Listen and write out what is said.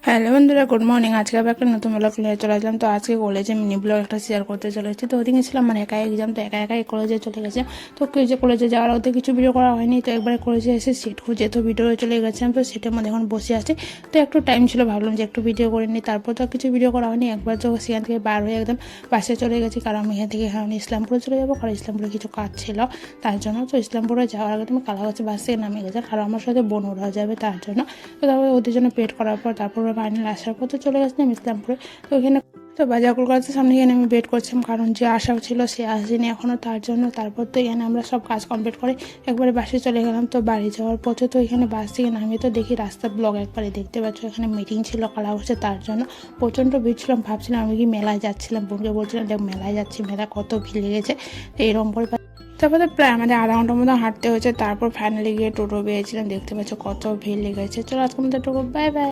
Hello বন্ধুরা, good morning. আজকে আবার একটা নতুন ব্লগ নিয়ে চলে আসলাম। তো আজকে কলেজে মিনি ব্লগ একটা শেয়ার করতে চলেছি। তো ওদিকে ছিলাম মানে একা এক্সাম, তো একা একাই কলেজে চলে গেছে। তো কলেজে যাওয়ার আগে কিছু ভিডিও করা হয়নি, তো একবারে কলেজে এসে সিট খুঁজে তো ভিডিও চলে গেছিলাম। তো সিটের মধ্যে এখন বসে আছি, তো একটু টাইম ছিল, ভাবলাম যে একটু ভিডিও করে নিই। তারপর তো কিছু ভিডিও করা হয়নি। একবার তো সেখান থেকে বার হয়ে একদম বাসে চলে গেছি, কারণ আমি এখান থেকে এখন ইসলামপুরে চলে যাবো, কারণ ইসলামপুরে কিছু কাজ ছিল তার জন্য। তো ইসলামপুরে যাওয়ার আগে তুমি কালাগাছি বাস থেকে নামে গেছে, কারণ আমার সাথে বোন ওরা যাবে তার জন্য। তো তারপরে ওদের জন্য পেড করার পর তারপরে ফাইনাল আসার পর তো চলে গেছিলাম ইসলামপুরে। তো ওখানে তো বাজার কলকাতার সামনে এখানে আমি ওয়েট করছিলাম, কারণ যে আশা ছিল সে আসেনি এখনও, তার জন্য। তারপর তো এখানে আমরা সব কাজ কমপ্লিট করে একবারে বাসে চলে গেলাম। তো বাড়ি যাওয়ার পথে তো এখানে বাস থেকে নামিয়ে তো দেখি রাস্তার ব্লগ একবারে দেখতে পাচ্ছ, এখানে মিটিং ছিল কালাগঞ্জে, তার জন্য প্রচণ্ড ভিড় ছিলাম। ভাবছিলাম আমি কি মেলায় যাচ্ছিলাম, বোনকে বলছিলাম দেখ মেলায় যাচ্ছি, মেলা কত ভিড় লেগেছে। তো এরকম করে তারপরে প্রায় আমাদের আধা ঘন্টার মতো হাঁটতে হয়েছে। তারপর ফাইনালি গিয়ে টোটো পেয়েছিলাম, দেখতে পাচ্ছ কত ভিড় লেগেছে। চলো আজকে আমাদের টোটো, বাই বাই।